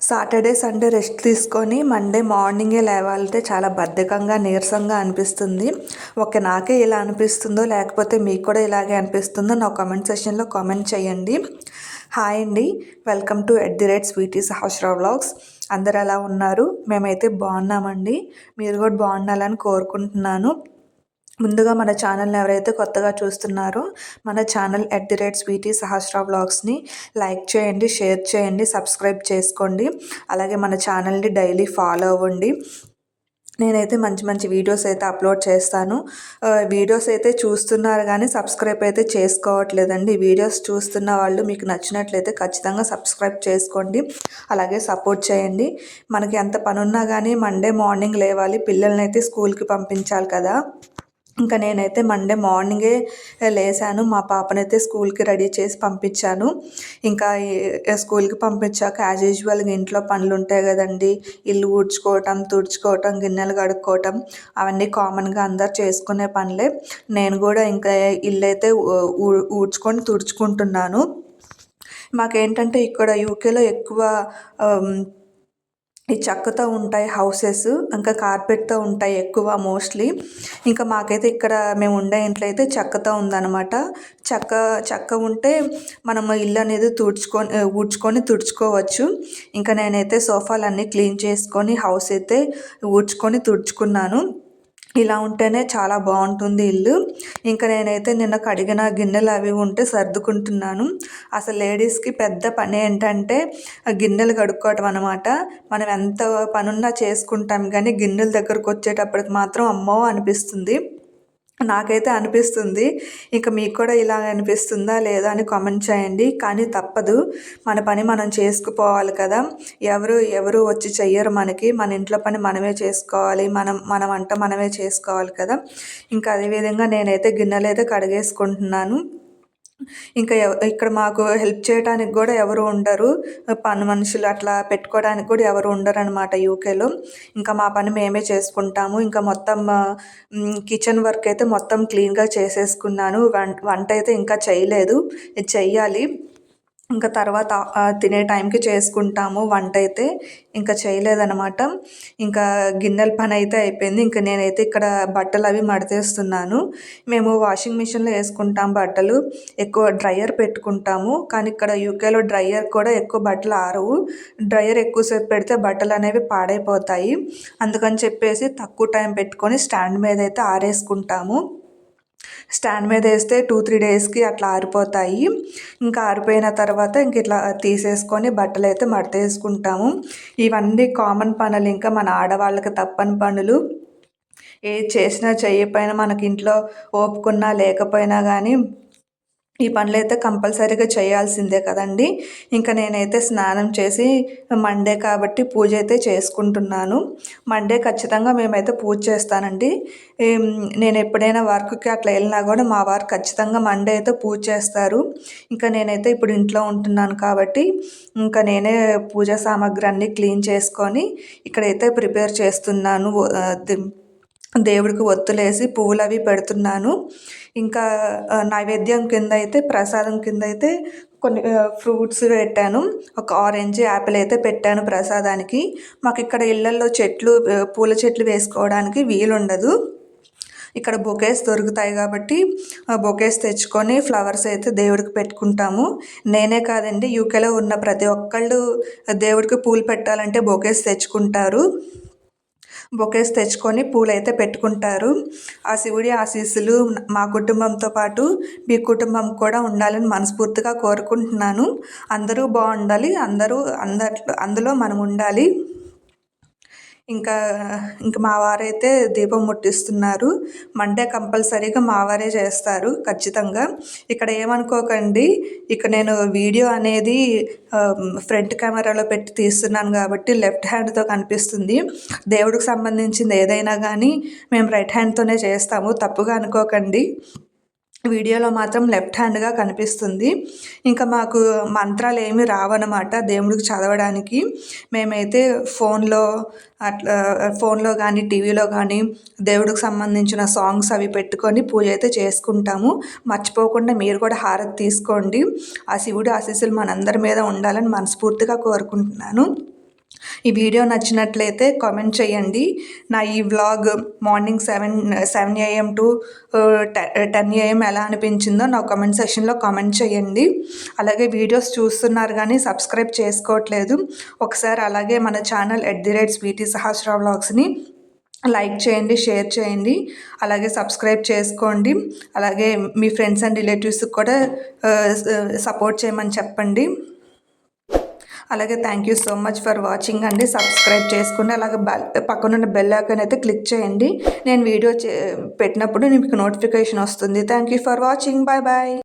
Saturday Sunday rest తీసుకొని Monday మార్నింగే లేవాలంటే చాలా బద్ధకంగా నీరసంగా అనిపిస్తుంది. ఓకే, నాకే ఇలా అనిపిస్తుందో లేకపోతే మీకు కూడా ఇలాగే అనిపిస్తుందో నా కామెంట్ సెక్షన్లో కామెంట్ చేయండి. హాయ్ అండి, welcome to @sweety Sahasra vlogs. అందరు ఎలా ఉన్నారు? మేమైతే బాగున్నామండి. మీరు కూడా బాగుండాలని కోరుకుంటున్నాను. ముందుగా మన ఛానల్ని ఎవరైతే కొత్తగా చూస్తున్నారో మన ఛానల్ @స్వీటీ సహస్ర వ్లాగ్స్ని లైక్ చేయండి, షేర్ చేయండి, సబ్స్క్రైబ్ చేసుకోండి. అలాగే మన ఛానల్ని డైలీ ఫాలో అవ్వండి. నేనైతే మంచి మంచి వీడియోస్ అయితే అప్లోడ్ చేస్తాను. వీడియోస్ అయితే చూస్తున్నారు కానీ సబ్స్క్రైబ్ అయితే చేసుకోవట్లేదండి. వీడియోస్ చూస్తున్న వాళ్ళు మీకు నచ్చినట్లయితే ఖచ్చితంగా సబ్స్క్రైబ్ చేసుకోండి. అలాగే సపోర్ట్ చేయండి. మనకి ఎంత పనున్నా కానీ మండే మార్నింగ్ లేవాలి, పిల్లల్ని అయితే స్కూల్కి పంపించాలి కదా. ఇంకా నేనైతే మండే మార్నింగే లేసాను. మా పాపనైతే స్కూల్కి రెడీ చేసి పంపించాను. ఇంకా స్కూల్కి పంపించాక యాజ్ యూజువల్గా ఇంట్లో పనులు ఉంటాయి కదండి. ఇల్లు ఊడ్చుకోవటం, తుడుచుకోవటం, గిన్నెలు కడుక్కోవటం అవన్నీ కామన్గా అందరు చేసుకునే పనులే. నేను కూడా ఇంకా ఇల్లు అయితే ఊడ్చుకొని తుడుచుకుంటున్నాను. మాకేంటంటే ఇక్కడ యూకేలో ఎక్కువ ఈ చెక్కతో ఉంటాయి హౌసెస్, ఇంకా కార్పెట్తో ఉంటాయి ఎక్కువ మోస్ట్లీ. ఇంకా మాకైతే ఇక్కడ మేము ఉండే ఇంట్లో అయితే చెక్కతో ఉందన్నమాట. చెక్క ఉంటే మనము ఇల్లు అనేది ఊడ్చుకొని తుడుచుకోవచ్చు. ఇంకా నేనైతే సోఫాలన్నీ క్లీన్ చేసుకొని హౌస్ అయితే ఊడ్చుకొని తుడుచుకున్నాను. ఇలా ఉంటేనే చాలా బాగుంటుంది ఇల్లు. ఇంకా నేనైతే నిన్న కడిగిన గిన్నెలు అవి ఉంటే సర్దుకుంటున్నాను. అసలు లేడీస్కి పెద్ద పని ఏంటంటే గిన్నెలు కడుక్కోవటం అనమాట. మనం ఎంత పనున్నా చేసుకుంటాం కానీ గిన్నెల దగ్గరకు వచ్చేటప్పటికి మాత్రం అమ్మో అనిపిస్తుంది. నాకైతే అనిపిస్తుంది. ఇంకా మీకు కూడా ఇలా అనిపిస్తుందా లేదా అని కామెంట్ చేయండి. కానీ తప్పదు, మన పని మనం చేసుకుపోవాలి కదా. ఎవరు వచ్చి చెయ్యరు మనకి. మన ఇంట్లో పని మనమే చేసుకోవాలి, మన వంట మనమే చేసుకోవాలి కదా. ఇంకా అదేవిధంగా నేనైతే గిన్నెలు అయితే కడిగేసుకుంటున్నాను. ఇంకా ఇక్కడ మాకు హెల్ప్ చేయడానికి కూడా ఎవరు ఉండరు. పని మనుషులు అట్లా పెట్టుకోవడానికి కూడా ఎవరు ఉండరు అనమాట యూకేలో. ఇంకా మా పని మేమే చేసుకుంటాము. ఇంకా మొత్తం కిచెన్ వర్క్ అయితే మొత్తం క్లీన్గా చేసేసుకున్నాను. వంట అయితే ఇంకా చేయలేదు, చెయ్యాలి. ఇంకా తర్వాత తినే టైంకి చేసుకుంటాము. వంట అయితే ఇంకా చేయలేదన్నమాట. ఇంకా గిన్నెల పని అయితే అయిపోయింది. ఇంకా నేనైతే ఇక్కడ బట్టలు అవి మడతేస్తున్నాను. మేము వాషింగ్ మిషన్లో వేసుకుంటాం బట్టలు, ఎక్కువ డ్రయర్ పెట్టుకుంటాము. కానీ ఇక్కడ యూకేలో డ్రయర్ కూడా ఎక్కువ బట్టలు ఆరవు. డ్రయర్ ఎక్కువసేపు పెడితే బట్టలు అనేవి పాడైపోతాయి. అందుకని చెప్పేసి తక్కువ టైం పెట్టుకొని స్టాండ్ మీద అయితే ఆరేసుకుంటాము. స్టాండ్ మీద వేస్తే 2-3 డేస్కి అట్లా ఆరిపోతాయి. ఇంకా ఆరిపోయిన తర్వాత ఇంక ఇట్లా తీసేసుకొని బట్టలు అయితే మడతేసుకుంటాము. ఇవన్నీ కామన్ పనులు, ఇంకా మన ఆడవాళ్ళకి తప్పని పనులు. ఏది చేసినా చేయకపోయినా మనకి ఇంట్లో ఓపుకున్నా లేకపోయినా కానీ ఈ పనులు అయితే కంపల్సరీగా చేయాల్సిందే కదండి. ఇంకా నేనైతే స్నానం చేసి మండే కాబట్టి పూజ అయితే చేసుకుంటున్నాను. మండే ఖచ్చితంగా మేమైతే పూజ చేస్తానండి. నేను ఎప్పుడైనా వర్క్కి అట్లా వెళ్ళినా కూడా మా వారు ఖచ్చితంగా మండే అయితే పూజ చేస్తారు. ఇంకా నేనైతే ఇప్పుడు ఇంట్లో ఉంటున్నాను కాబట్టి ఇంకా నేనే పూజా సామాగ్రి అన్నీ క్లీన్ చేసుకొని ఇక్కడైతే ప్రిపేర్ చేస్తున్నాను. దేవుడికి ఒత్తులేసి పువ్వులు అవి పెడుతున్నాను. ఇంకా నైవేద్యం కింద అయితే, ప్రసాదం కింద అయితే కొన్ని ఫ్రూట్స్ పెట్టాను. ఒక ఆరెంజ్, యాపిల్ అయితే పెట్టాను ప్రసాదానికి. మాకు ఇక్కడ ఇళ్ళల్లో పూల చెట్లు వేసుకోవడానికి వీలుండదు. ఇక్కడ బొకేస్ దొరుకుతాయి కాబట్టి బొకేస్ తెచ్చుకొని ఫ్లవర్స్ అయితే దేవుడికి పెట్టుకుంటాము. నేనే కాదండి, యూకేలో ఉన్న ప్రతి ఒక్కళ్ళు దేవుడికి పూలు పెట్టాలంటే బొకేస్ తెచ్చుకుంటారు. బొకేస్ తెచ్చుకొని పూలైతే పెట్టుకుంటారు. ఆ శివుడి ఆశీస్సులు మా కుటుంబంతో పాటు మీ కుటుంబం కూడా ఉండాలని మనస్ఫూర్తిగా కోరుకుంటున్నాను. అందరూ బాగుండాలి, అందులో మనం ఉండాలి. ఇంకా మా వారైతే దీపం ముట్టిస్తున్నారు. మండే కంపల్సరీగా మా వారే చేస్తారు ఖచ్చితంగా. ఇక్కడ ఏమనుకోకండి, ఇక నేను వీడియో అనేది ఫ్రంట్ కెమెరాలో పెట్టి తీస్తున్నాను కాబట్టి లెఫ్ట్ హ్యాండ్తో కనిపిస్తుంది. దేవుడికి సంబంధించింది ఏదైనా కానీ మేము రైట్ హ్యాండ్తోనే చేస్తాము, తప్పుగా అనుకోకండి. వీడియోలో మాత్రం లెఫ్ట్ హ్యాండ్గా కనిపిస్తుంది. ఇంకా మాకు మంత్రాలు ఏమీ రావన్నమాట దేవుడికి చదవడానికి. మేమైతే ఫోన్లో కానీ టీవీలో కానీ దేవుడికి సంబంధించిన సాంగ్స్ అవి పెట్టుకొని పూజ అయితే చేసుకుంటాము. మర్చిపోకుండా మీరు కూడా హారతి తీసుకోండి. ఆ శివుడి ఆశీస్సులు మనందరి మీద ఉండాలని మనస్ఫూర్తిగా కోరుకుంటున్నాను. ఈ వీడియో నచ్చినట్లయితే కామెంట్ చేయండి. నా ఈ vlog morning 7 AM to 10 AM ఎలా అనిపించిందో నా కామెంట్ సెక్షన్లో కామెంట్ చేయండి. అలాగే వీడియోస్ చూస్తున్నారు కానీ సబ్స్క్రైబ్ చేసుకోవట్లేదు. ఒకసారి అలాగే మన ఛానల్ @స్వీటీ సహస్ర వ్లాగ్స్ని లైక్ చేయండి, షేర్ చేయండి, అలాగే సబ్స్క్రైబ్ చేసుకోండి. అలాగే మీ ఫ్రెండ్స్ అండ్ రిలేటివ్స్కి కూడా సపోర్ట్ చేయమని చెప్పండి. అలాగే thank you so much for watching అండి. సబ్స్క్రైబ్ చేసుకోండి. అలాగే పక్కనున్న బెల్ ఐకాన్ అయితే క్లిక్ చేయండి. నేను వీడియో పెట్టినప్పుడు మీకు నోటిఫికేషన్ వస్తుంది. Thank you for watching. Bye bye.